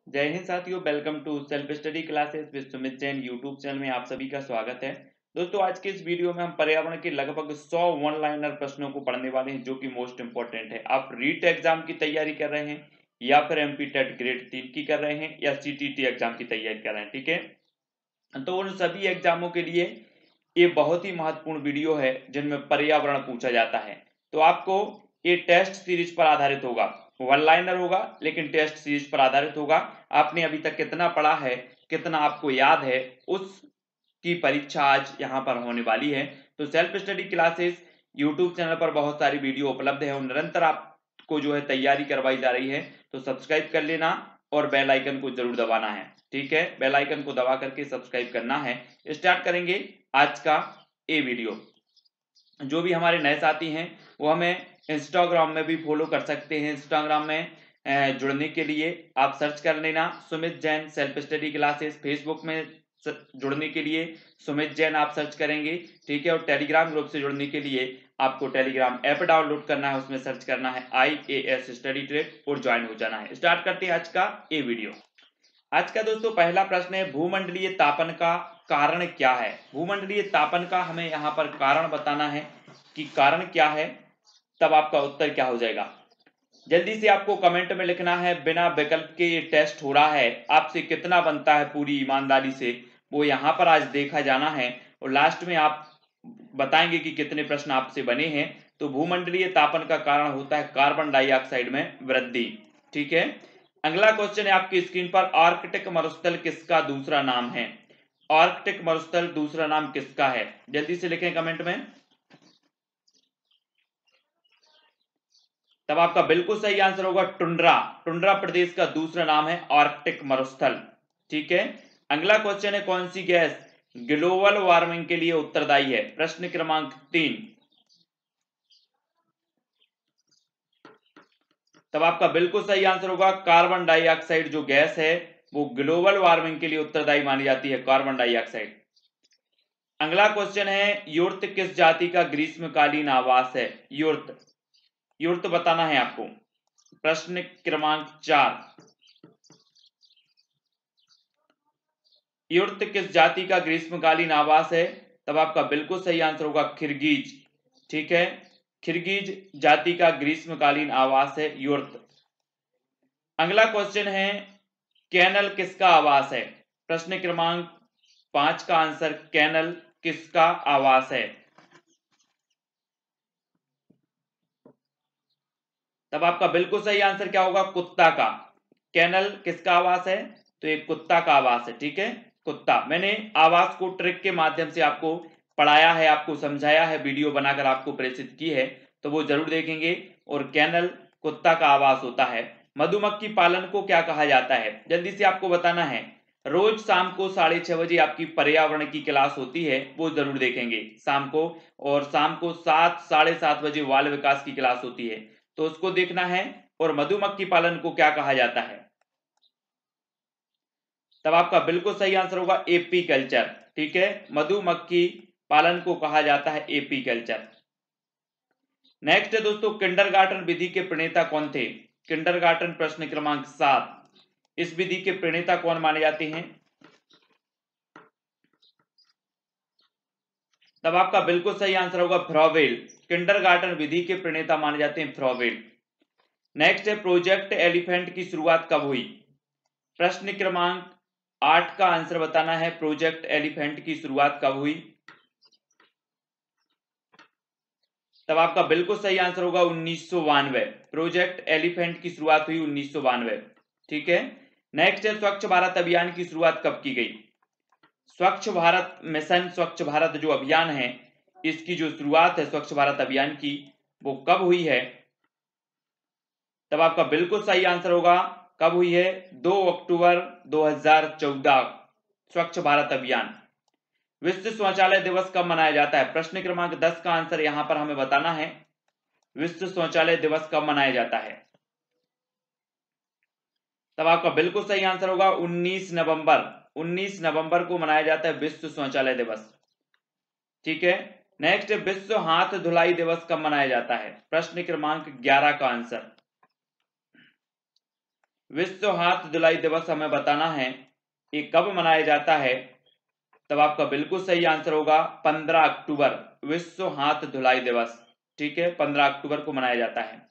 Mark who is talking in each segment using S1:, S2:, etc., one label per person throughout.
S1: जय हिंद साथियों, welcome to self study classes with Sumit Jain YouTube channel में आप सभी का स्वागत है। दोस्तों, आज के इस वीडियो में हम पर्यावरण के लगभग 100 वन लाइनर प्रश्नों को पढ़ने वाले हैं, जो कि मोस्ट इंपॉर्टेंट है। आप रीट एग्जाम की तैयारी कर रहे हैं या फिर एमपी टेट ग्रेड 3 की कर रहे हैं या सीटीटी एग्जाम की तैयारी कर रहे हैं, ठीक है। तो उन सभी एग्जामों के लिए ये बहुत ही महत्वपूर्ण वीडियो है जिनमें पर्यावरण पूछा जाता है। तो आपको ये टेस्ट सीरीज पर आधारित होगा, वन लाइनर होगा लेकिन टेस्ट सीरीज पर आधारित होगा। आपने अभी तक कितना पढ़ा है, कितना आपको याद है, उसकी परीक्षा आज यहाँ पर होने वाली है। तो self study classes YouTube channel पर बहुत सारी वीडियो उपलब्ध है और निरंतर आपको जो है तैयारी करवाई जा रही है। तो सब्सक्राइब कर लेना और बेल आइकन को जरूर दबाना है, ठीक है। बेल आइकन को दबा करके सब्सक्राइब करना है। स्टार्ट करेंगे आज का ये वीडियो। जो भी हमारे नए साथी हैं वो हमें इंस्टाग्राम में भी फॉलो कर सकते हैं। इंस्टाग्राम में जुड़ने के लिए आप सर्च कर लेना Sumit Jain self study classes. Facebook में जुड़ने के लिए सुमित जैन आप सर्च करेंगे, ठीक है। और टेलीग्राम ग्रुप से जुड़ने के लिए आपको टेलीग्राम ऐप डाउनलोड करना है, उसमें सर्च करना है IAS स्टडी ट्रेड और ज्वाइन हो जाना है। स्टार्ट करते हैं आज का ये वीडियो। आज का दोस्तों पहला प्रश्न है, भूमंडलीय तापन का कारण क्या है। भूमंडलीय तापन का हमें यहाँ पर कारण बताना है कि कारण क्या है, तब आपका उत्तर क्या हो जाएगा। जल्दी से आपको कमेंट में लिखना है, बिना विकल्प के ये टेस्ट हो रहा है, आपसे कितना बनता है पूरी ईमानदारी से वो यहाँ पर आज देखा जाना है। और लास्ट में आप बताएंगे कि कितने प्रश्न आपसे बने हैं। तो भूमंडलीय तापन का कारण होता है कार्बन डाइऑक्साइड में वृद्धि, ठीक है। अगला क्वेश्चन है आपकी स्क्रीन पर, आर्कटिक मरुस्थल किसका दूसरा नाम है। आर्कटिक मरुस्थल दूसरा नाम किसका है, जल्दी से लिखें कमेंट में। तब आपका बिल्कुल सही आंसर होगा टुंड्रा। टुंड्रा प्रदेश का दूसरा नाम है आर्कटिक मरुस्थल, ठीक है। अगला क्वेश्चन है, कौन सी गैस ग्लोबल वार्मिंग के लिए उत्तरदायी है। प्रश्न क्रमांक 3। तब आपका बिल्कुल सही आंसर होगा कार्बन डाइऑक्साइड। जो गैस है वो ग्लोबल वार्मिंग के लिए उत्तरदायी मानी जाती है, कार्बन डाइऑक्साइड। अगला क्वेश्चन है, युर्त किस जाति का ग्रीष्मकालीन आवास है। युर्त, युर्त बताना है आपको। प्रश्न क्रमांक 4। युर्त किस जाति का ग्रीष्मकालीन आवास है। तब आपका बिल्कुल सही आंसर होगा खिरगीज, ठीक है। खिरगीज जाति का ग्रीष्मकालीन आवास है युर्त। अगला क्वेश्चन है, कैनल किसका आवास है। प्रश्न क्रमांक 5 का आंसर कैनल किसका आवास है। तब आपका बिल्कुल सही आंसर क्या होगा, कुत्ता का। कैनल किसका आवास है, तो एक कुत्ता का आवास है, ठीक है। कुत्ता, मैंने आवास को ट्रिक के माध्यम से आपको पढ़ाया है, आपको समझाया है, वीडियो बनाकर आपको प्रेषित की है, तो वो जरूर देखेंगे। और कैनल कुत्ता का आवास होता है। मधुमक्खी पालन को क्या कहा जाता है, जल्दी से आपको बताना है। रोज शाम को 6:30 बजे आपकी पर्यावरण की क्लास होती है, वो जरूर देखेंगे शाम को। और शाम को 7 साढ़े 7 बजे बाल विकास की क्लास होती है, तो उसको देखना है। और मधुमक्खी पालन को क्या कहा जाता है। तब आपका बिल्कुल सही आंसर होगा एपी कल्चर, ठीक है। मधुमक्खी पालन को कहा जाता है एपी कल्चर। नेक्स्ट है दोस्तों, किंडरगार्टन विधि के प्रणेता कौन थे। किंडरगार्टन प्रश्न क्रमांक 7। इस विधि के प्रणेता कौन माने जाते हैं। तब आपका बिल्कुल सही आंसर होगा फ्रॉवेल। किंडरगार्टन विधि के प्रणेता माने जाते हैं फ्रॉवेल। नेक्स्ट है, प्रोजेक्ट एलिफेंट की शुरुआत कब हुई। प्रश्न क्रमांक 8 का आंसर बताना है, प्रोजेक्ट एलिफेंट की शुरुआत कब हुई। तब आपका बिल्कुल सही आंसर होगा 1992। प्रोजेक्ट एलिफेंट की शुरुआत हुई 1992, ठीक है। नेक्स्ट है, स्वच्छ भारत अभियान की शुरुआत कब की गई। स्वच्छ भारत मिशन, स्वच्छ भारत जो अभियान है, इसकी जो शुरुआत है स्वच्छ भारत अभियान की, वो कब हुई है। तब आपका बिल्कुल सही आंसर होगा, कब हुई है, 2 अक्टूबर 2014। स्वच्छ भारत अभियान। विश्व शौचालय दिवस कब मनाया जाता है। प्रश्न क्रमांक 10 का आंसर यहां पर हमें बताना है, विश्व शौचालय दिवस कब मनाया जाता है। तब आपका बिल्कुल सही आंसर होगा 19 नवंबर। 19 नवंबर को मनाया जाता है विश्व शौचालय दिवस, ठीक है। नेक्स्ट, विश्व हाथ धुलाई दिवस कब मनाया जाता है। प्रश्न क्रमांक 11 का आंसर। विश्व हाथ धुलाई दिवस हमें बताना है ये कब मनाया जाता है, तब आपका बिल्कुल सही आंसर होगा 15 अक्टूबर, विश्व हाथ धुलाई दिवस। ठीक है, 15 अक्टूबर को मनाया जाता है।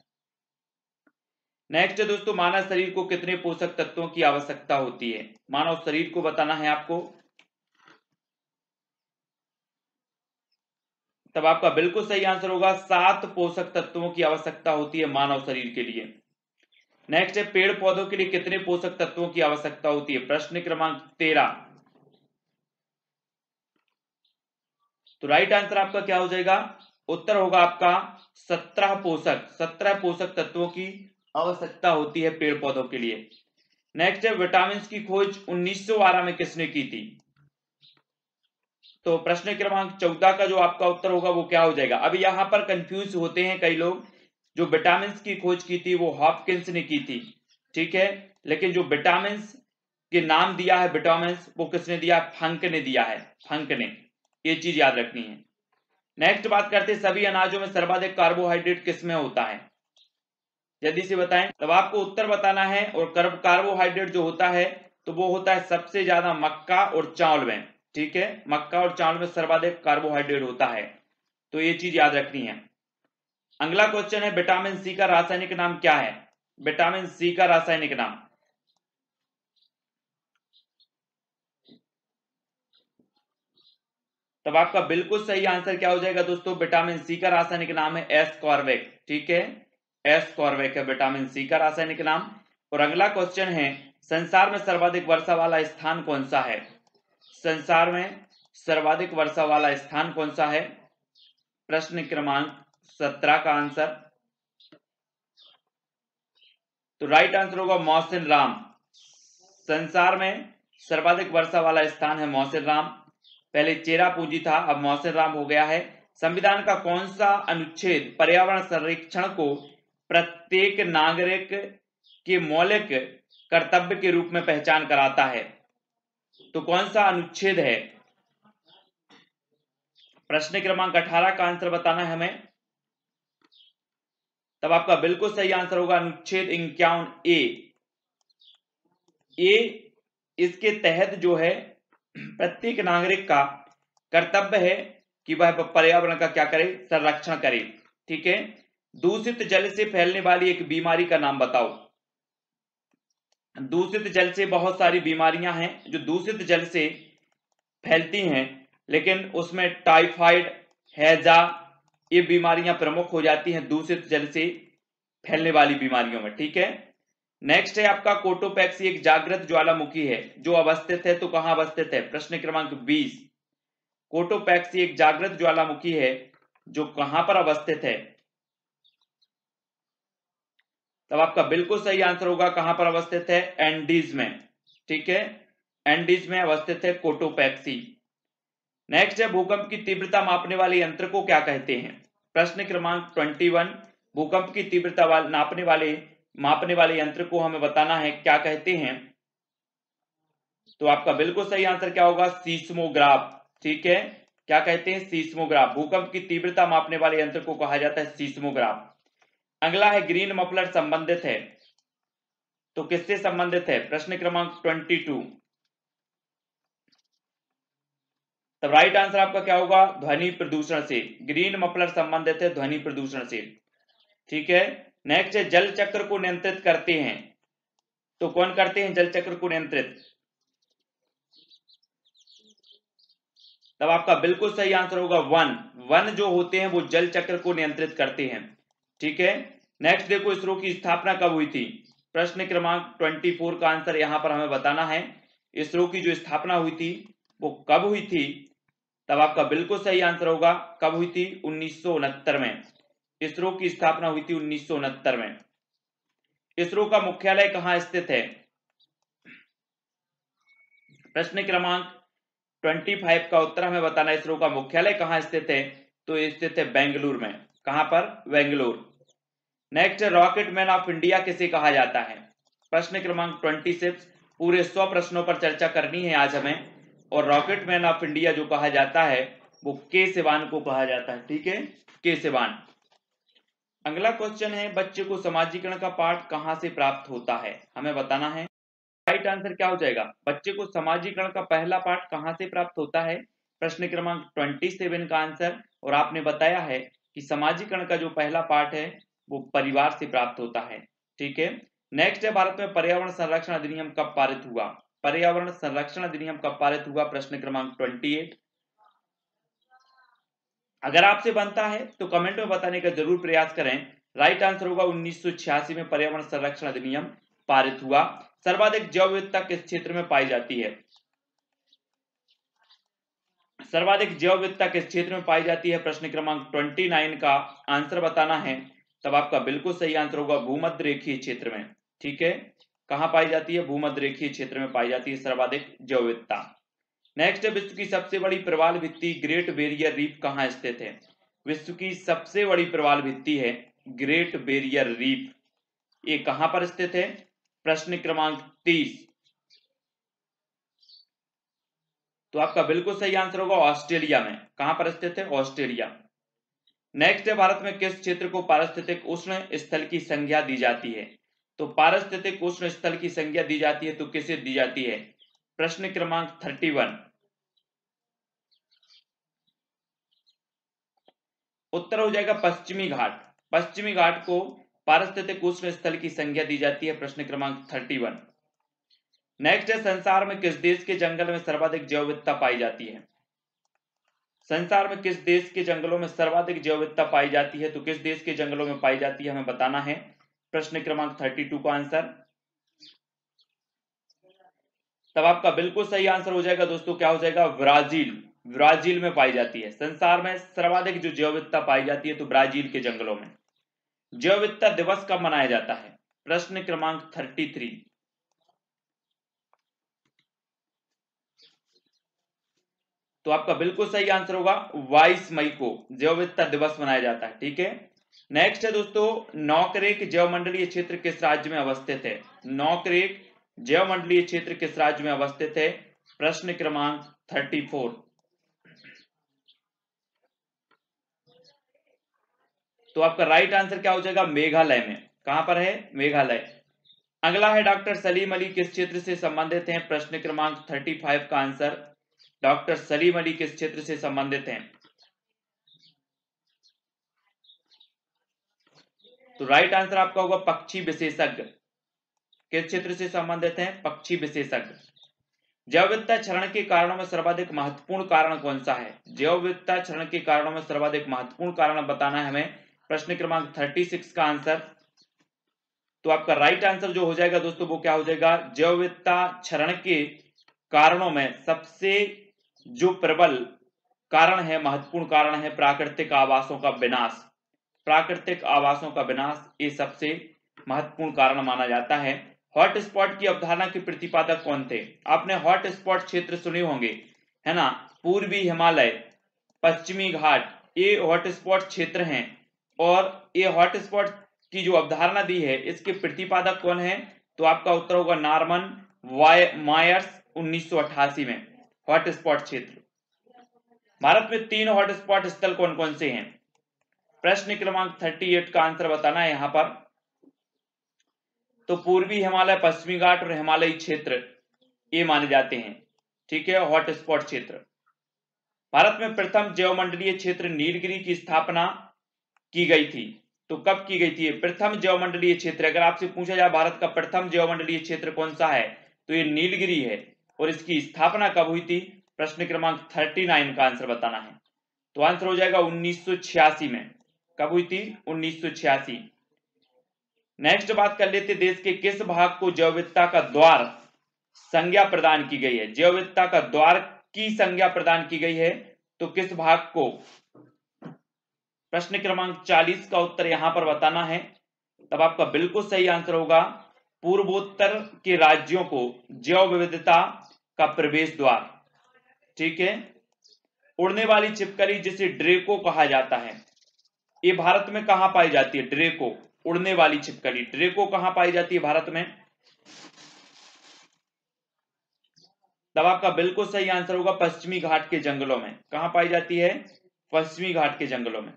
S1: नेक्स्ट है दोस्तों, मानव शरीर को कितने पोषक तत्वों की आवश्यकता होती है? मानव शरीर को बताना है आपको, तब आपका बिल्कुल सही आंसर होगा 7 पोषक तत्वों की आवश्यकता होती है मानव शरीर के लिए। नेक्स्ट है, पेड़ पौधों के लिए कितने पोषक तत्वों की आवश्यकता होती है? प्रश्न क्रमांक 13। तो राइट आंसर आपका क्या हो जाएगा? उत्तर होगा आपका 17 पोषक तत्वों की आवश्यकता होती है पेड़ पौधों के लिए। नेक्स्ट है, विटामिन की खोज 1912 में किसने की थी? तो प्रश्न क्रमांक 14 का जो आपका उत्तर होगा वो क्या हो जाएगा? अब यहां पर कंफ्यूज होते हैं कई लोग, जो विटामिन की खोज की थी वो हॉपकिंस ने की थी, ठीक है, लेकिन जो विटामिन के नाम दिया है विटामिन, वो किसने दिया? फंक ने दिया है, फंक ने। ये चीज याद रखनी है। नेक्स्ट बात करते हैं, सभी अनाजों में सर्वाधिक कार्बोहाइड्रेट किसमें होता है? जल्दी से बताएं। तब आपको उत्तर बताना है, और कार्बोहाइड्रेट जो होता है तो वो होता है सबसे ज्यादा मक्का और चावल में। ठीक है, मक्का और चावल में सर्वाधिक कार्बोहाइड्रेट होता है, तो ये चीज याद रखनी है। अगला क्वेश्चन है, विटामिन सी का रासायनिक नाम क्या है? विटामिन सी का रासायनिक नाम, तब आपका बिल्कुल सही आंसर क्या हो जाएगा दोस्तों? विटामिन सी का रासायनिक नाम है एस्कॉर्बिक। ठीक है, एस्कॉर्बिक है विटामिन सी का रासायनिक नाम। और अगला क्वेश्चन है, संसार में सर्वाधिक वर्षा वाला स्थान कौन सा है? संसार में सर्वाधिक वर्षा वाला स्थान कौन सा है? प्रश्न क्रमांक 17 का आंसर, तो राइट आंसर होगा मौसिन राम। संसार में सर्वाधिक वर्षा वाला स्थान है मौसिन राम। पहले चेरापूंजी था, अब मौसिन राम हो गया है। संविधान का कौन सा अनुच्छेद पर्यावरण संरक्षण को प्रत्येक नागरिक के मौलिक कर्तव्य के रूप में पहचान कराता है? तो कौन सा अनुच्छेद है? प्रश्न क्रमांक 18 का आंसर बताना है हमें, तब आपका बिल्कुल सही आंसर होगा अनुच्छेद 51A। ये इसके तहत जो है प्रत्येक नागरिक का कर्तव्य है कि वह पर्यावरण का क्या करे? संरक्षण करे। ठीक है, दूषित जल से फैलने वाली एक बीमारी का नाम बताओ। दूषित जल से बहुत सारी बीमारियां हैं जो दूषित जल से फैलती हैं, लेकिन उसमें टाइफाइड, हैजा, ये बीमारियां प्रमुख हो जाती हैं दूषित जल से फैलने वाली बीमारियों में। ठीक है, नेक्स्ट है आपका, कोटोपैक्सी एक जागृत ज्वालामुखी है जो अवस्थित है, तो कहां अवस्थित है? प्रश्न क्रमांक 20। कोटोपैक्सी एक जागृत ज्वालामुखी है जो कहां पर अवस्थित है? तब आपका बिल्कुल सही आंसर होगा कहां पर अवस्थित है? एंडीज में। ठीक है, एंडीज में अवस्थित है कोटोपैक्सी। नेक्स्ट है, भूकंप की तीव्रता मापने वाले यंत्र को क्या कहते हैं? प्रश्न क्रमांक 21। भूकंप की तीव्रता मापने वाले यंत्र को हमें बताना है क्या कहते हैं? तो आपका बिल्कुल सही आंसर क्या होगा? सीस्मोग्राफ। ठीक है, क्या कहते हैं? सीस्मोग्राफ। भूकंप की तीव्रता मापने वाले यंत्र को कहा जाता है सीस्मोग्राफ। अगला है, ग्रीन मफलर संबंधित है, तो किससे संबंधित है? प्रश्न क्रमांक 22। तब राइट आंसर आपका क्या होगा? ध्वनि प्रदूषण से। ग्रीन मफलर संबंधित है ध्वनि प्रदूषण से। ठीक है, नेक्स्ट है, जल चक्र को नियंत्रित करते हैं, तो कौन करते हैं जल चक्र को नियंत्रित? तब आपका बिल्कुल सही आंसर होगा वन जो होते हैं वो जल चक्र को नियंत्रित करते हैं। ठीक है, नेक्स्ट देखो, इसरो की स्थापना कब हुई थी? प्रश्न क्रमांक 24 का आंसर यहां पर हमें बताना है। इसरो की जो स्थापना हुई थी वो कब हुई थी? तब आपका बिल्कुल सही आंसर होगा, कब हुई थी? 1969 में। इसरो की स्थापना हुई थी 1969 में। इसरो का मुख्यालय कहां स्थित है? प्रश्न क्रमांक 25 का उत्तर हमें बताना है, इसरो का मुख्यालय कहां स्थित है? तो स्थित है बेंगलुरु में। कहां पर? Bengaluru. Next, rocket man of India किसे कहा जाता है? प्रश्न क्रमांक 26। पूरे 100 प्रश्नों पर चर्चा करनी है आज हमें, और रॉकेट मैन ऑफ इंडिया जो कहा जाता है वो के सिवान को कहा जाता है। ठीक है, के सिवान। अगला क्वेश्चन है, बच्चे को समाजीकरण का पाठ कहां से प्राप्त होता है, हमें बताना है। राइट आंसर क्या हो जाएगा, बच्चे को समाजीकरण का पहला पाठ कहां से प्राप्त होता है, प्रश्न क्रमांक 27 का आंसर। और आपने बताया है कि समाजीकरण का जो पहला पाठ है वो परिवार से प्राप्त होता है। ठीक है, नेक्स्ट है, भारत में पर्यावरण संरक्षण अधिनियम कब पारित हुआ, पर्यावरण संरक्षण अधिनियम कब पारित हुआ, प्रश्न क्रमांक 28। अगर आपसे बनता है तो कमेंट में बताने का जरूर प्रयास करें। राइट आंसर होगा 1986 में पर्यावरण संरक्षण अधिनियम पारित हुआ। सर्वाधिक जैव विविधता किस क्षेत्र में पाई जाती है, सर्वाधिक जैव विविधता किस क्षेत्र में पाई जाती है, प्रश्न क्रमांक 29 का आंसर बताना है। तब आपका बिल्कुल सही आंसर होगा भूमध्य रेखीय क्षेत्र में। ठीक है, कहां पाई जाती है, भूमध्य रेखीय क्षेत्र में पाई जाती है सर्वाधिक जैव विविधता। नेक्स्ट है, विश्व की सबसे बड़ी प्रवाल भित्ति ग्रेट बैरियर रीफ कहां स्थित है, विश्व की सबसे बड़ी प्रवाल भित्ति है ग्रेट बैरियर रीफ, ये कहां पर स्थित है, प्रश्न क्रमांक 30। तो आपका बिल्कुल सही आंसर होगा ऑस्ट्रेलिया में, कहां पर स्थित है, ऑस्ट्रेलिया। नेक्स्ट है, भारत में किस क्षेत्र को पारिस्थितिक उष्ण स्थल की संज्ञा दी जाती है, तो पारिस्थितिक उष्ण स्थल की संज्ञा दी जाती है तो किसे दी जाती है, प्रश्न क्रमांक 31। उत्तर हो जाएगा पश्चिमी घाट, पश्चिमी घाट को पारिस्थितिक उष्ण स्थल की संज्ञा दी जाती है, प्रश्न क्रमांक 31। नेक्स्ट है, संसार में किस देश के जंगल में सर्वाधिक जैव विविधता पाई जाती है, संसार में किस देश के जंगलों में सर्वाधिक जैव विविधता पाई जाती है, तो किस देश के जंगलों में पाई जाती है हमें बताना है, प्रश्न क्रमांक 32 का आंसर। तब आपका बिल्कुल सही आंसर हो जाएगा दोस्तों, क्या हो जाएगा, ब्राजील, ब्राजील में पाई जाती है। संसार में सर्वाधिक जो जैव विविधता पाई जाती है तो ब्राजील के जंगलों में। जैव विविधता दिवस कब मनाया जाता है, प्रश्न क्रमांक 33। तो आपका बिल्कुल सही आंसर होगा 22 मई को जैव विविधता दिवस मनाया जाता है। ठीक है, नेक्स्ट है दोस्तों, नौकरेक जैव मंडलीय क्षेत्र किस राज्य में अवस्थित है, नौकरेक जैव मंडलीय क्षेत्र किस राज्य में अवस्थित है, प्रश्न क्रमांक 34। तो आपका राइट आंसर क्या हो जाएगा, मेघालय में, कहां पर है, मेघालय। अगला है, डॉक्टर सलीम अली किस क्षेत्र से संबंधित हैं, प्रश्न क्रमांक 35 का आंसर, डॉक्टर सलीम अली किस क्षेत्र से संबंधित हैं, तो राइट आंसर आपका होगा पक्षी विशेषज्ञ, किस क्षेत्र से संबंधित हैं, पक्षी विशेषज्ञ। जैव विविधता क्षरण के कारणों में सर्वाधिक महत्वपूर्ण कारण कौन सा है, जैव विविधता क्षरण के कारणों में सर्वाधिक महत्वपूर्ण कारण बताना है हमें, प्रश्न क्रमांक 36 का आंसर। तो आपका राइट आंसर जो हो जाएगा दोस्तों वो क्या हो जाएगा, जैव विविधता क्षरण के कारणों में सबसे जो प्रबल कारण है, महत्वपूर्ण कारण है प्राकृतिक आवासों का विनाश, प्राकृतिक आवासों का विनाश ये सबसे महत्वपूर्ण कारण माना जाता है। हॉट स्पॉट की अवधारणा के प्रतिपादक कौन थे, आपने हॉट स्पॉट क्षेत्र सुने होंगे है ना, पूर्वी हिमालय, पश्चिमी घाट, ये हॉट स्पॉट क्षेत्र हैं। और ये हॉट स्पॉट की जो अवधारणा दी है इसके प्रतिपादक कौन है, तो आपका उत्तर होगा नॉर्मन मायर्स 1988 में। हॉट स्पॉट क्षेत्र, भारत में 3 हॉट स्पॉट स्थल कौन कौन से हैं, प्रश्न क्रमांक 38 का आंसर बताना है यहां पर। तो पूर्वी हिमालय, पश्चिमी घाट और हिमालयी क्षेत्र ये माने जाते हैं। ठीक है, हॉट स्पॉट क्षेत्र। भारत में प्रथम जैवमंडलीय क्षेत्र नीलगिरी की स्थापना की गई थी, तो कब की गई थी प्रथम जैवमंडलीय क्षेत्र, अगर आपसे पूछा जाए भारत का प्रथम जैवमंडलीय क्षेत्र कौन सा है तो ये नीलगिरी है। और इसकी स्थापना कब हुई थी, प्रश्न क्रमांक 39 का आंसर बताना है। तो आंसर हो जाएगा 1986 में, कब हुई थी, 1986। नेक्स्ट बात कर लेते, देश के किस भाग को जैव विविधता का द्वार संज्ञा प्रदान की गई है, जैव विविधता का द्वार की संज्ञा प्रदान की गई है तो किस भाग को, प्रश्न क्रमांक 40 का उत्तर यहां पर बताना है। तब आपका बिल्कुल सही आंसर होगा पूर्वोत्तर के राज्यों को जैव विविधता का प्रवेश द्वार। ठीक है, उड़ने वाली छिपकली जिसे ड्रेको कहा जाता है ये भारत में कहां पाई जाती है, ड्रेको, उड़ने वाली छिपकली ड्रेको कहां पाई जाती है भारत में, तब आपका बिल्कुल सही आंसर होगा पश्चिमी घाट के जंगलों में, कहां पाई जाती है, पश्चिमी घाट के जंगलों में।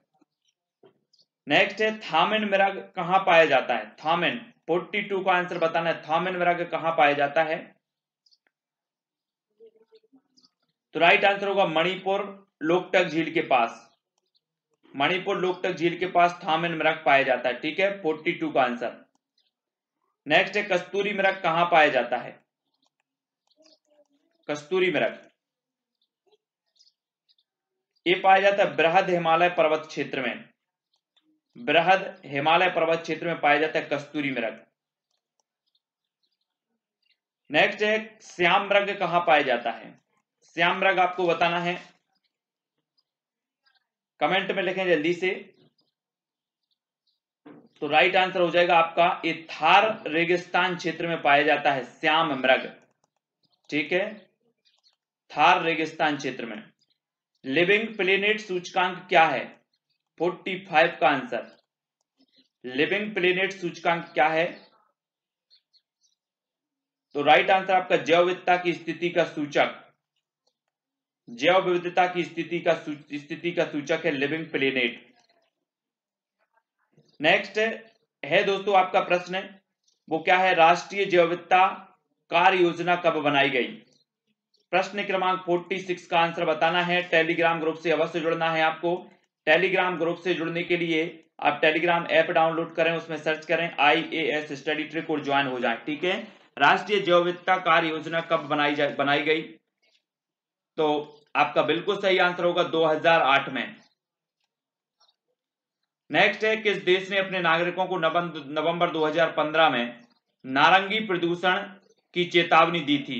S1: नेक्स्ट है थामिन मृग कहां पाया जाता है? थामिन 42 का आंसर बताना है। थामिन मृग कहां पाया जाता है? तो राइट आंसर होगा मणिपुर लोकटक झील के पास। मणिपुर लोकटक झील के पास थामिन मृग पाया जाता है। ठीक है, 42 का आंसर। नेक्स्ट है कस्तूरी मृग कहां पाया जाता है? कस्तूरी मृग ये पाया जाता है बृहद हिमालय पर्वत क्षेत्र में। बृहद हिमालय पर्वत क्षेत्र में पाया जाता है कस्तूरी मृग। नेक्स्ट है श्याम मृग कहां पाया जाता है? श्याम मृग आपको बताना है, कमेंट में लिखें जल्दी से। तो राइट आंसर हो जाएगा आपका ये थार रेगिस्तान क्षेत्र में पाया जाता है श्याम मृग। ठीक है, थार रेगिस्तान क्षेत्र में। लिविंग प्लेनेट सूचकांक क्या है? 45 का आंसर। लिविंग प्लेनेट सूचकांक क्या है? तो राइट आंसर आपका जैव विविधता की स्थिति का सूचक, जैव विविधता की स्थिति का सूचक है लिविंग प्लेनेट। नेक्स्ट है दोस्तों आपका प्रश्न, वो क्या है? राष्ट्रीय जैव विविधता कार्य योजना कब बनाई गई? प्रश्न क्रमांक 46 का आंसर बताना है। टेलीग्राम ग्रुप से अवश्य जुड़ना है आपको। टेलीग्राम ग्रुप से जुड़ने के लिए आप टेलीग्राम ऐप डाउनलोड करें, उसमें सर्च करें IAS स्टडी ट्रिक और ज्वाइन हो जाएं। ठीक है, राष्ट्रीय जैव विविधता कार्य योजना कब बनाई गई? तो आपका बिल्कुल सही आंसर होगा 2008 में। नेक्स्ट है किस देश ने अपने नागरिकों को नवंबर 2015 में नारंगी प्रदूषण की चेतावनी दी थी?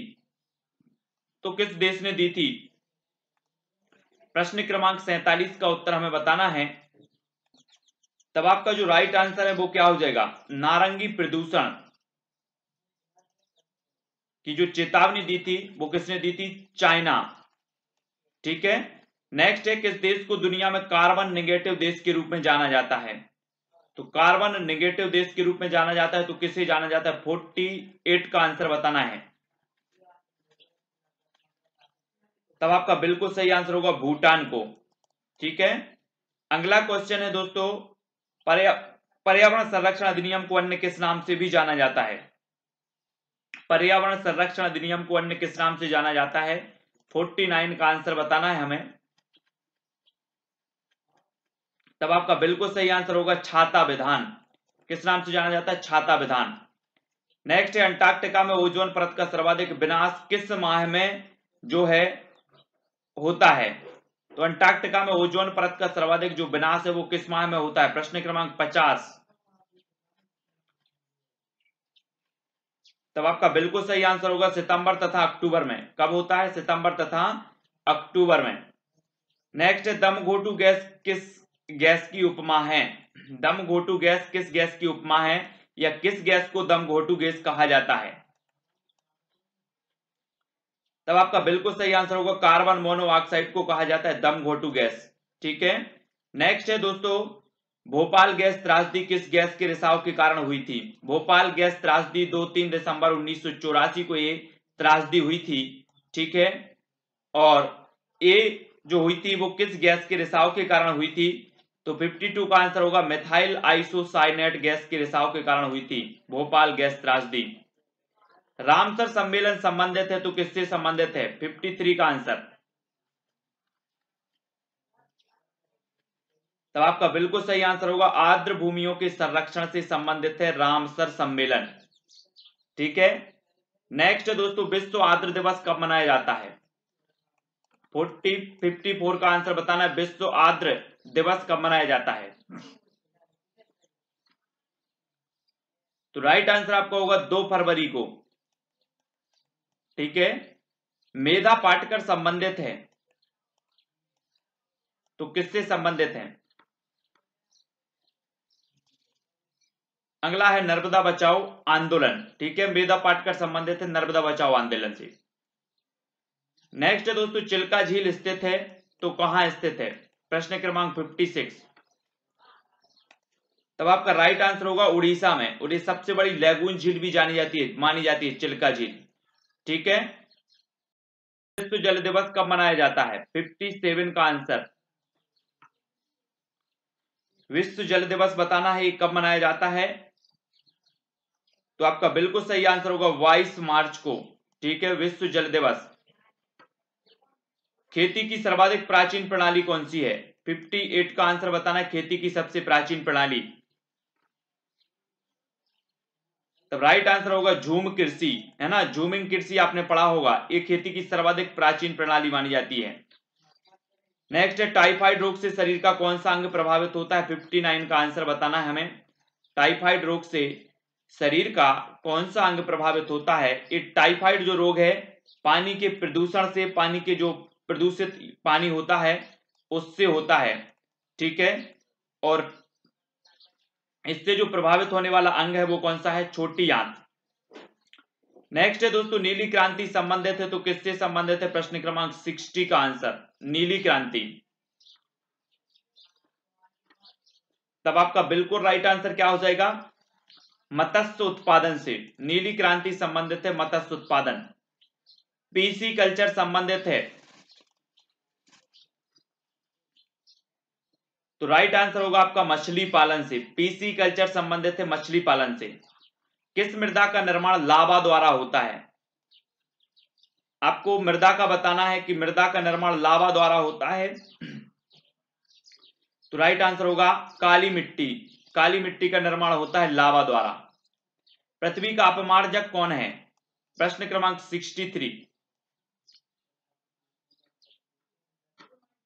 S1: तो किस देश ने दी थी? प्रश्न क्रमांक 47 का उत्तर हमें बताना है। तब आपका जो राइट आंसर है वो क्या हो जाएगा? नारंगी प्रदूषण की जो चेतावनी दी थी वो किसने दी थी? चाइना। ठीक है, नेक्स्ट है किस देश को दुनिया में कार्बन नेगेटिव देश के रूप में जाना जाता है? तो कार्बन नेगेटिव देश के रूप में जाना जाता है, तो किसे जाना जाता है? 48 का आंसर बताना है। तब आपका बिल्कुल सही आंसर होगा भूटान को। ठीक है, अगला क्वेश्चन है दोस्तों, पर्यावरण संरक्षण अधिनियम को अन्य किस नाम से भी जाना जाता है? पर्यावरण संरक्षण अधिनियम को अन्य किस नाम से जाना जाता है? 49 का आंसर बताना है हमें। तब आपका बिल्कुल सही आंसर होगा छाता विधान। किस नाम से जाना जाता है? छाता विधान। नेक्स्ट है अंटार्कटिका में ओजोन परत का सर्वाधिक विनाश किस माह में जो है होता है? तो अंटार्कटिका में ओजोन परत का सर्वाधिक जो विनाश है वो किस माह में होता है? प्रश्न क्रमांक 50। तब आपका बिल्कुल सही आंसर होगा सितंबर तथा अक्टूबर में। कब होता है? सितंबर तथा अक्टूबर में। नेक्स्ट है दम घोटू गैस किस गैस की उपमा है? दम घोटू गैस किस गैस की उपमा है, या किस गैस को दम घोटू गैस कहा जाता है? तब आपका बिल्कुल सही आंसर होगा कार्बन मोनोऑक्साइड को कहा जाता है दम घोटू गैस। ठीक है, नेक्स्ट है दोस्तों भोपाल गैस त्रासदी किस गैस के रिसाव के कारण हुई थी? भोपाल गैस त्रासदी 2-3 दिसंबर 1984 को ये त्रासदी हुई थी। ठीक है, और ये जो हुई थी वो किस गैस के रिसाव के कारण हुई थी? तो 52 का आंसर होगा मिथाइल आइसोसाइनेट गैस के रिसाव के कारण हुई थी भोपाल गैस त्रासदी। रामसर सम्मेलन संबंधित है तो किससे संबंधित है? 53 का आंसर। तब आपका बिल्कुल सही आंसर होगा आर्द्र भूमियों के संरक्षण से संबंधित है रामसर सम्मेलन। ठीक है, नेक्स्ट दोस्तों विश्व आर्द्र दिवस कब मनाया जाता है? 54 का आंसर बताना है विश्व आर्द्र दिवस कब मनाया जाता है? तो राइट आंसर आपका होगा 2 फरवरी को। ठीक है, मेधा पाटकर संबंधित है तो किससे संबंधित है? अगला है नर्मदा बचाओ आंदोलन। ठीक है, मेधा पाटकर संबंधित है नर्मदा बचाओ आंदोलन से। नेक्स्ट है दोस्तों चिल्का झील स्थित है तो कहां स्थित है? प्रश्न क्रमांक 56। तब आपका राइट आंसर होगा उड़ीसा में। उड़ीसा सबसे बड़ी लैगून झील भी जानी जाती है, मानी जाती है चिल्का झील। ठीक है, विश्व जल दिवस कब मनाया जाता है? 57 का आंसर। विश्व जल दिवस बताना है, ये कब मनाया जाता है? तो आपका बिल्कुल सही आंसर होगा 22 मार्च को। ठीक है, विश्व जल दिवस। खेती की सर्वाधिक प्राचीन प्रणाली कौन सी है? 58 का आंसर बताना है, खेती की सबसे प्राचीन प्रणाली। तो राइट आंसर होगा झूम कृषि, है ना, झूमिंग कृषि आपने पढ़ा होगा, ये खेती की सर्वाधिक प्राचीन प्रणाली मानी जाती है। नेक्स्ट है, टाइफाइड रोग से शरीर का कौन सा अंग प्रभावित होता है? 59 का आंसर बताना है हमें। टाइफाइड रोग से शरीर का कौन सा अंग प्रभावित होता है? ये टाइफाइड जो रोग है पानी के प्रदूषण से, पानी के जो प्रदूषित पानी होता है उससे होता है। ठीक है, और इससे जो प्रभावित होने वाला अंग है वो कौन सा है? छोटी आंत। नेक्स्ट है दोस्तों, नीली क्रांति संबंधित है तो किससे संबंधित है? प्रश्न क्रमांक 60 का आंसर, नीली क्रांति। तब आपका बिल्कुल राइट आंसर क्या हो जाएगा? मत्स्य उत्पादन से। नीली क्रांति संबंधित है मत्स्य उत्पादन। पीसी कल्चर संबंधित है, तो राइट आंसर होगा आपका मछली पालन से। पीसी कल्चर संबंधित है मछली पालन से। किस मृदा का निर्माण लावा द्वारा होता है? आपको मृदा का बताना है कि मृदा का निर्माण लावा द्वारा होता है, तो राइट आंसर होगा काली मिट्टी। काली मिट्टी का निर्माण होता है लावा द्वारा। पृथ्वी का अपमार्जक कौन है? प्रश्न क्रमांक 63।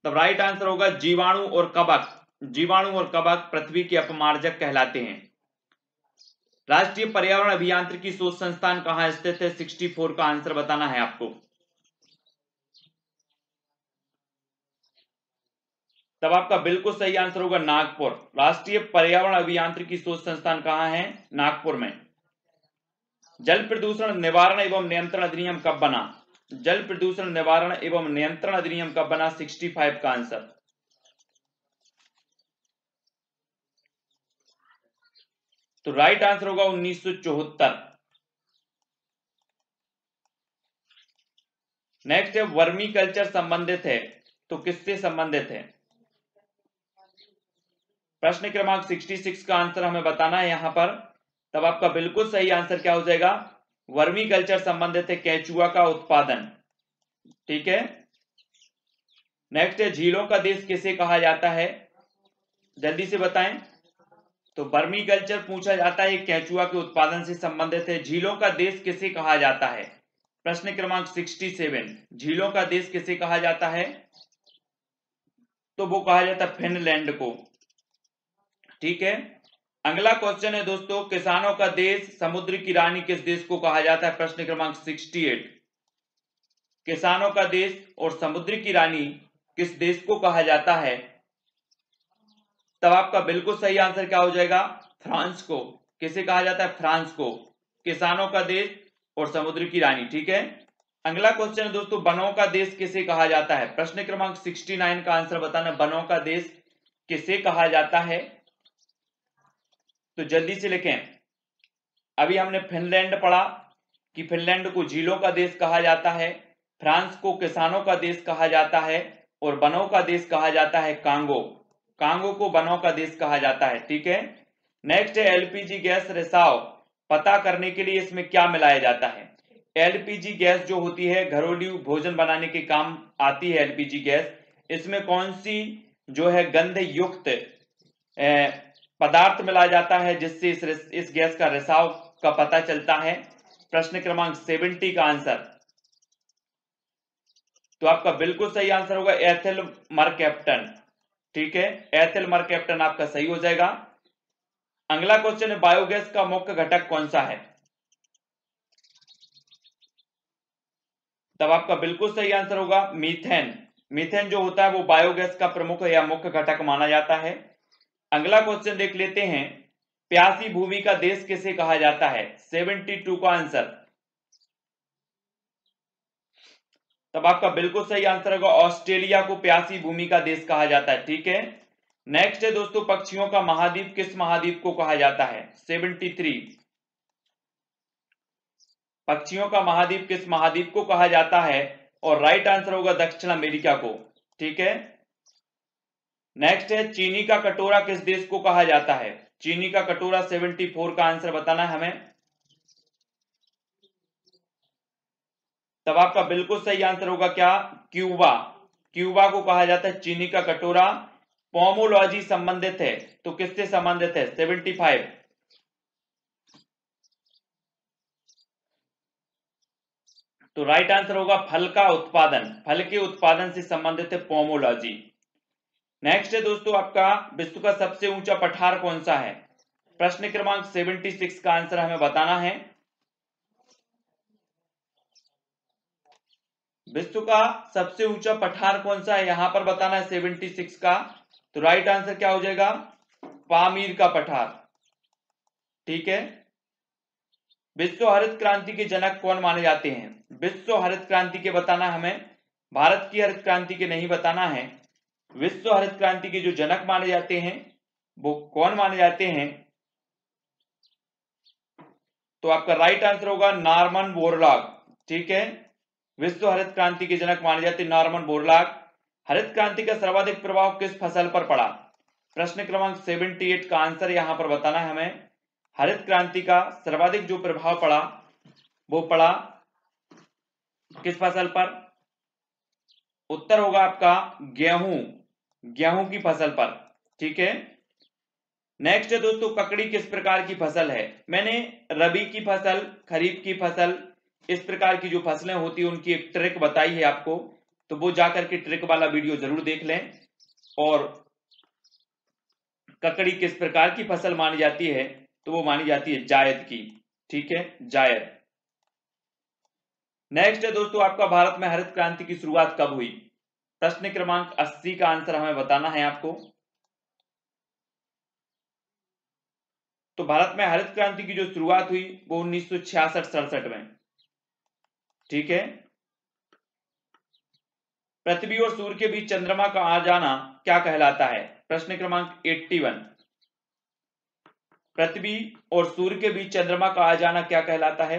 S1: तब राइट आंसर होगा जीवाणु और कवक। जीवाणु और कवक पृथ्वी के अपमार्जक कहलाते हैं। राष्ट्रीय पर्यावरण अभियांत्रिकी शोध संस्थान कहां स्थित है? 64 का आंसर बताना है आपको। तब आपका बिल्कुल सही आंसर होगा नागपुर। राष्ट्रीय पर्यावरण अभियांत्रिकी शोध संस्थान कहां है? नागपुर में। जल प्रदूषण निवारण एवं नियंत्रण अधिनियम कब बना? जल प्रदूषण निवारण एवं नियंत्रण अधिनियम कब बना? 65 का आंसर। तो राइट आंसर होगा 1974। नेक्स्ट है, वर्मी कल्चर संबंधित है तो किससे संबंधित है? प्रश्न क्रमांक 66 का आंसर हमें बताना है यहां पर। तब आपका बिल्कुल सही आंसर क्या हो जाएगा? वर्मी कल्चर संबंधित है केंचुआ का उत्पादन। ठीक है, नेक्स्ट है, झीलों का देश किसे कहा जाता है? जल्दी से बताएं। तो वर्मी कल्चर पूछा जाता है, केंचुआ के उत्पादन से संबंधित है। झीलों का देश किसे कहा जाता है? प्रश्न क्रमांक 67। झीलों का देश किसे कहा जाता है? तो वो कहा जाता है फिनलैंड को। ठीक है, अगला क्वेश्चन है दोस्तों, किसानों का देश समुद्र की रानी किस देश को कहा जाता है? प्रश्न क्रमांक 68। किसानों का देश और समुद्र की रानी किस देश को कहा जाता है? तब आपका बिल्कुल सही आंसर क्या हो जाएगा? फ्रांस को। किसे कहा जाता है? फ्रांस को। किसानों का देश और समुद्र की रानी। ठीक है, अगला क्वेश्चन है दोस्तों, वनों का देश किसे कहा जाता है? प्रश्न क्रमांक 69 का आंसर बताना, वनों का देश किसे कहा जाता है? तो जल्दी से लिखें। अभी हमने फिनलैंड पढ़ा कि फिनलैंड को झीलों का देश कहा जाता है, फ्रांस को किसानों का देश कहा जाता है, और वनों का देश कहा जाता है कांगो। कांगो को वनों का देश कहा जाता है। ठीक है, नेक्स्ट है, एलपीजी गैस रिसाव पता करने के लिए इसमें क्या मिलाया जाता है? एलपीजी गैस जो होती है घरेलू भोजन बनाने के काम आती है एलपीजी गैस, इसमें कौन सी जो है गंध युक्त पदार्थ मिलाया जाता है जिससे इस गैस का रिसाव का पता चलता है? प्रश्न क्रमांक 70 का आंसर। तो आपका बिल्कुल सही आंसर होगा एथिल मरकैप्टन। ठीक है, एथिल मरकैप्टन आपका सही हो जाएगा। अगला क्वेश्चन है, बायोगैस का मुख्य घटक कौन सा है? तब आपका बिल्कुल सही आंसर होगा मीथेन। मीथेन जो होता है वो बायोगैस का प्रमुख या मुख्य घटक माना जाता है। अगला क्वेश्चन देख लेते हैं, प्यासी भूमि का देश किसे कहा जाता है? 72 का आंसर। तब आपका बिल्कुल सही आंसर होगा ऑस्ट्रेलिया को प्यासी भूमि का देश कहा जाता है। ठीक है, नेक्स्ट है दोस्तों, पक्षियों का महाद्वीप किस महाद्वीप को कहा जाता है? 73। पक्षियों का महाद्वीप किस महाद्वीप को कहा जाता है? और राइट आंसर होगा दक्षिण अमेरिका को। ठीक है, नेक्स्ट है चीनी का कटोरा किस देश को कहा जाता है? चीनी का कटोरा 74 का आंसर बताना है हमें। तब आपका बिल्कुल सही आंसर होगा क्या? क्यूबा। क्यूबा को कहा जाता है चीनी का कटोरा। पोमोलॉजी संबंधित है तो किससे संबंधित है? 75। तो राइट आंसर होगा फल का उत्पादन, फल के उत्पादन से संबंधित है पोमोलॉजी। नेक्स्ट है दोस्तों आपका विश्व का सबसे ऊंचा पठार कौन सा है? प्रश्न क्रमांक 76 का आंसर हमें बताना है। विश्व का सबसे ऊंचा पठार कौन सा है यहां पर बताना है 76 का। तो राइट आंसर क्या हो जाएगा? पामीर का पठार। ठीक है। विश्व हरित क्रांति के जनक कौन माने जाते हैं? विश्व हरित क्रांति के बताना हमें, भारत की हरित क्रांति के नहीं बताना है। विश्व हरित क्रांति के जो जनक माने जाते हैं वो कौन माने जाते हैं? तो आपका राइट आंसर होगा नॉर्मन बोरलॉग। ठीक है, विश्व हरित क्रांति के जनक माने जाते नॉर्मन बोरलॉग। हरित क्रांति का सर्वाधिक प्रभाव किस फसल पर पड़ा? प्रश्न क्रमांक 78 का आंसर यहां पर बताना है हमें। हरित क्रांति का सर्वाधिक जो प्रभाव पड़ा वो पड़ा किस फसल पर? उत्तर होगा आपका गेहूं, गेहूं की फसल पर। ठीक है। नेक्स्ट है दोस्तों ककड़ी किस प्रकार की फसल है? मैंने रबी की फसल, खरीफ की फसल, इस प्रकार की जो फसलें होती है उनकी एक ट्रिक बताई है आपको, तो वो जाकर के ट्रिक वाला वीडियो जरूर देख लें। और ककड़ी किस प्रकार की फसल मानी जाती है? तो वो मानी जाती है जायद की। ठीक है, जायद। नेक्स्ट है दोस्तों आपका भारत में हरित क्रांति की शुरुआत कब हुई? प्रश्न क्रमांक 80 का आंसर हमें बताना है आपको। तो भारत में हरित क्रांति की जो शुरुआत हुई वो 1966-67 में। ठीक है। पृथ्वी और सूर्य के बीच चंद्रमा का आ जाना क्या कहलाता है? प्रश्न क्रमांक 81। पृथ्वी और सूर्य के बीच चंद्रमा का आ जाना क्या कहलाता है?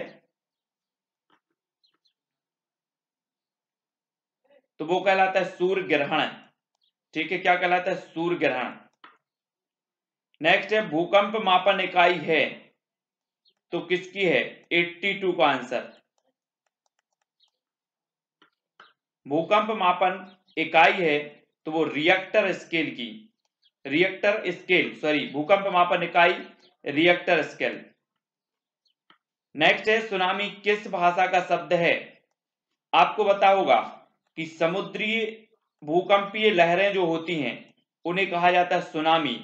S1: तो वो कहलाता है सूर्य ग्रहण। ठीक है, क्या कहलाता है? सूर्य ग्रहण। नेक्स्ट है भूकंप मापन इकाई है तो किसकी है? 82 का आंसर। भूकंप मापन इकाई है तो वो रिएक्टर स्केल की, रिएक्टर स्केल, सॉरी, भूकंप मापन इकाई रिएक्टर स्केल। नेक्स्ट है सुनामी किस भाषा का शब्द है? आपको पता होगा कि समुद्री भूकंपीय लहरें जो होती हैं उन्हें कहा जाता है सुनामी,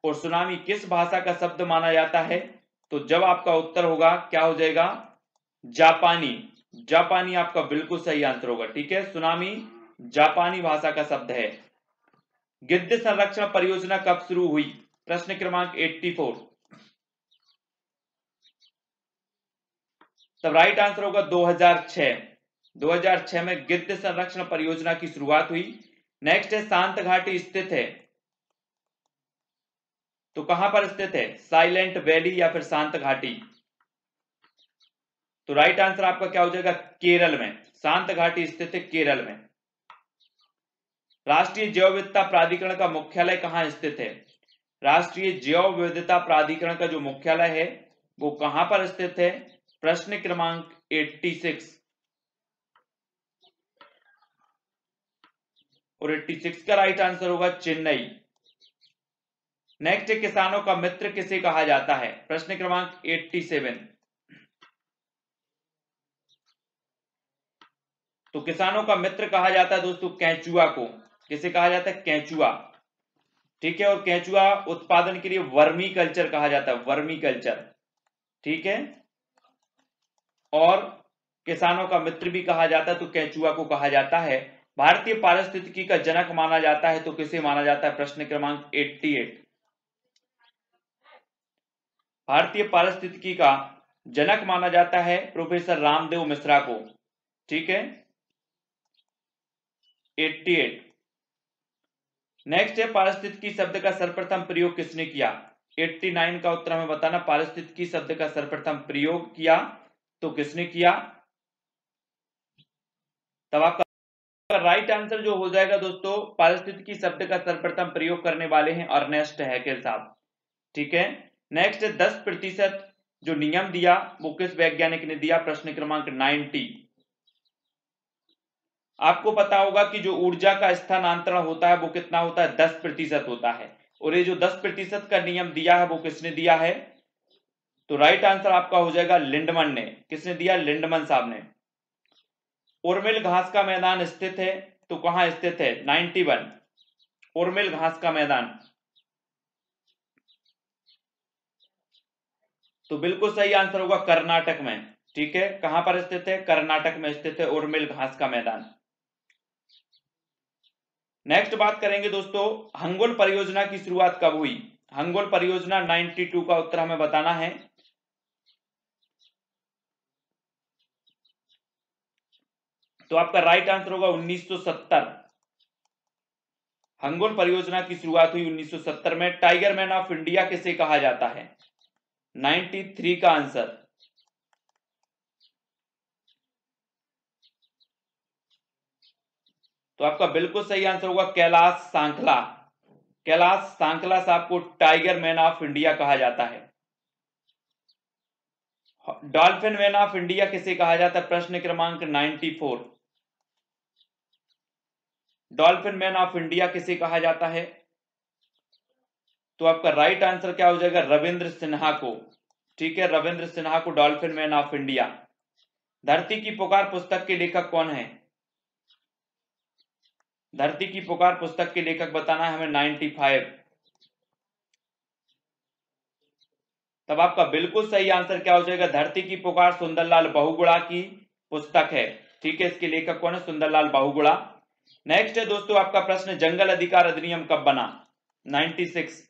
S1: और सुनामी किस भाषा का शब्द माना जाता है? तो जब आपका उत्तर होगा क्या हो जाएगा? जापानी। जापानी आपका बिल्कुल सही आंसर होगा। ठीक है, सुनामी जापानी भाषा का शब्द है। गिद्ध संरक्षण परियोजना कब शुरू हुई? प्रश्न क्रमांक 84। तब राइट आंसर होगा 2006। 2006 में गिद्ध संरक्षण परियोजना की शुरुआत हुई। नेक्स्ट है शांत घाटी स्थित है तो कहां पर स्थित है? साइलेंट वैली या फिर शांत घाटी? तो राइट आंसर आपका क्या हो जाएगा? केरल में। शांत घाटी स्थित है केरल में। राष्ट्रीय जैव विविधता प्राधिकरण का मुख्यालय कहां स्थित है? राष्ट्रीय जैव विविधता प्राधिकरण का जो मुख्यालय है वो कहां पर स्थित है? प्रश्न क्रमांक 86। और 86 का राइट आंसर होगा चेन्नई। नेक्स्ट किसानों का मित्र किसे कहा जाता है? प्रश्न क्रमांक 87। तो किसानों का मित्र कहा जाता है दोस्तों केंचुआ को। किसे कहा जाता है? केंचुआ। ठीक है, और केंचुआ उत्पादन के लिए वर्मी कल्चर कहा जाता है, वर्मी कल्चर। ठीक है, और किसानों का मित्र भी कहा जाता है तो केंचुआ को कहा जाता है। भारतीय पारिस्थितिकी का जनक माना जाता है तो किसे माना जाता है? प्रश्न क्रमांक 88। भारतीय पारिस्थितिकी का जनक माना जाता है प्रोफेसर रामदेव मिश्रा को। ठीक है, 88। नेक्स्ट है पारिस्थितिकी शब्द का सर्वप्रथम प्रयोग किसने किया? 89 का उत्तर हमें बताना। पारिस्थितिकी शब्द का सर्वप्रथम प्रयोग किया तो किसने किया? तब आपका आपका राइट आंसर जो हो जाएगा दोस्तों, पारिस्थितिकी शब्द का सर्वप्रथम प्रयोग करने वाले हैं अर्नेस्ट हैकेल साहब। ठीक है, नेक्स्ट 10% जो नियम दिया वो किस वैज्ञानिक ने दिया, प्रश्न क्रमांक 90। आपको पता होगा कि जो ऊर्जा का स्थानांतरण होता है वो कितना होता है, 10% होता है, और ये जो 10% का नियम दिया है वो किसने दिया है, तो राइट आंसर आपका हो जाएगा लिंडमन ने। किसने दिया, लिंडमन साहब ने। उर्मिल घास का मैदान स्थित है, तो कहां स्थित है, 91, उर्मिल घास का मैदान। तो बिल्कुल सही आंसर होगा कर्नाटक में। ठीक है, कहां पर स्थित है, कर्नाटक में स्थित है उर्मिल घास का मैदान। नेक्स्ट बात करेंगे दोस्तों, हंगुल परियोजना की शुरुआत कब हुई। हंगुल परियोजना 92 का उत्तर हमें बताना है। तो आपका राइट आंसर होगा 1970। हंगुल परियोजना की शुरुआत हुई 1970 में। टाइगर मैन ऑफ इंडिया किसे कहा जाता है, 93 का आंसर। तो आपका बिल्कुल सही आंसर होगा कैलाश सांखला। कैलाश सांखला साहब को टाइगर मैन ऑफ इंडिया कहा जाता है। डॉल्फिन मैन ऑफ इंडिया किसे कहा जाता है, प्रश्न क्रमांक 94। डॉल्फिन मैन ऑफ इंडिया किसे कहा जाता है, तो आपका राइट आंसर क्या हो जाएगा, रविंद्र सिन्हा को। ठीक है, रविंद्र सिन्हा को डॉल्फिन मैन ऑफ इंडिया। धरती की पुकार पुस्तक के लेखक कौन है, धरती की पुकार पुस्तक के लेखक बताना है हमें, 95। तब आपका बिल्कुल सही आंसर क्या हो जाएगा, धरती की पुकार सुंदरलाल बहुगुणा की पुस्तक है। ठीक है, इसके लेखक कौन है, सुंदरलाल बहुगुणा। नेक्स्ट है दोस्तों आपका प्रश्न, जंगल अधिकार अधिनियम कब बना, 96।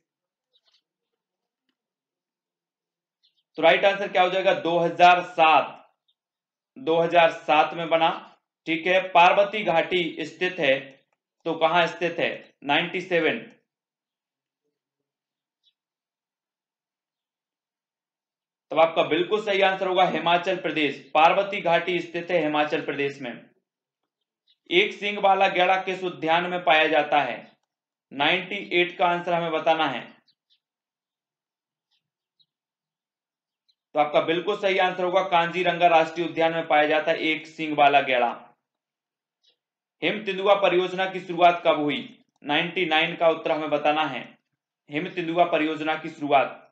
S1: तो राइट आंसर क्या हो जाएगा, 2007। 2007 में बना। ठीक है, पार्वती घाटी स्थित है, तो कहां स्थित है, 97। तब आपका बिल्कुल सही आंसर होगा हिमाचल प्रदेश। पार्वती घाटी स्थित है हिमाचल प्रदेश में। एक सींग वाला गैंडा किस उद्यान में पाया जाता है, 98 का आंसर हमें बताना है। तो आपका बिल्कुल सही आंसर होगा कांजीरंगा राष्ट्रीय उद्यान में पाया जाता है एक सींग वाला गैंडा। हिम तेंदुआ परियोजना की शुरुआत कब हुई, 99 का उत्तर हमें बताना है। हिम तेंदुआ परियोजना की शुरुआत,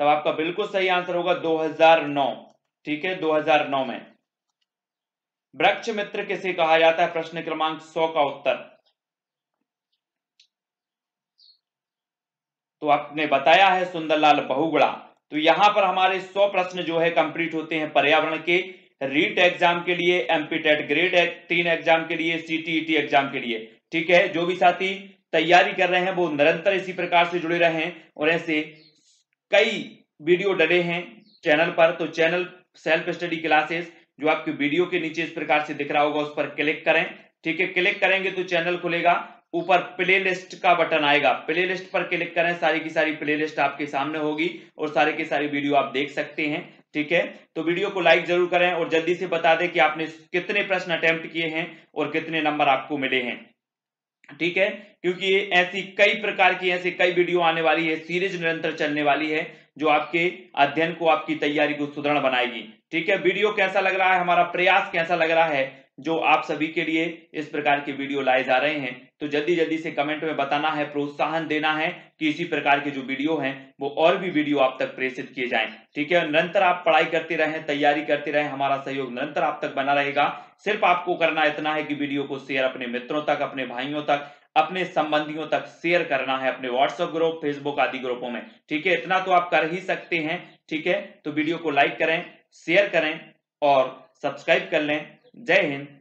S1: तब आपका बिल्कुल सही आंसर होगा 2009। ठीक है, 2009 में। वृक्ष मित्र किसे कहा जाता है, प्रश्न क्रमांक 100 का उत्तर। तो आपने बताया है सुंदरलाल बहुगुणा। तो यहां पर हमारे 100 प्रश्न जो है कंप्लीट होते हैं पर्यावरण के, रीट एग्जाम के लिए, एमपीटेट ग्रेड 3 एग्जाम के लिए, सीटीईटी एग्जाम के लिए। ठीक है, जो भी साथी तैयारी कर रहे हैं वो निरंतर इसी प्रकार से जुड़े रहें, और ऐसे कई वीडियो डले हैं चैनल पर। तो चैनल सेल्फ स्टडी क्लासेस जो आपके वीडियो के नीचे इस प्रकार से दिख रहा होगा उस पर क्लिक करें। ठीक है, क्लिक करेंगे तो चैनल खुलेगा, ऊपर प्लेलिस्ट का बटन आएगा, प्लेलिस्ट पर क्लिक करें, सारी की सारी प्लेलिस्ट आपके सामने होगी और सारे के सारे वीडियो आप देख सकते हैं। ठीक है, तो वीडियो को लाइक जरूर करें और जल्दी से बता दें कि आपने कितने प्रश्न अटेम्प्ट किए हैं और कितने नंबर आपको मिले हैं। ठीक है, क्योंकि ऐसी कई प्रकार की ऐसी कई वीडियो आने वाली है, सीरीज निरंतर चलने वाली है जो आपके अध्ययन को, आपकी तैयारी को सुदृढ़ बनाएगी। ठीक है, वीडियो कैसा लग रहा है, हमारा प्रयास कैसा लग रहा है जो आप सभी के लिए इस प्रकार के वीडियो लाए जा रहे हैं, तो जल्दी जल्दी से कमेंट में बताना है, प्रोत्साहन देना है कि इसी प्रकार के जो वीडियो हैं वो और भी वीडियो आप तक प्रेषित किए जाएं। ठीक है, निरंतर आप पढ़ाई करते रहें, तैयारी करते रहें, हमारा सहयोग निरंतर आप तक बना रहेगा। सिर्फ आपको करना इतना है कि वीडियो को शेयर अपने मित्रों तक, अपने भाइयों तक, अपने संबंधियों तक शेयर करना है, अपने व्हाट्सएप ग्रुप, फेसबुक आदि ग्रुपों में। ठीक है, इतना तो आप कर ही सकते हैं। ठीक है, तो वीडियो को लाइक करें, शेयर करें और सब्सक्राइब कर लें। जय हिंद,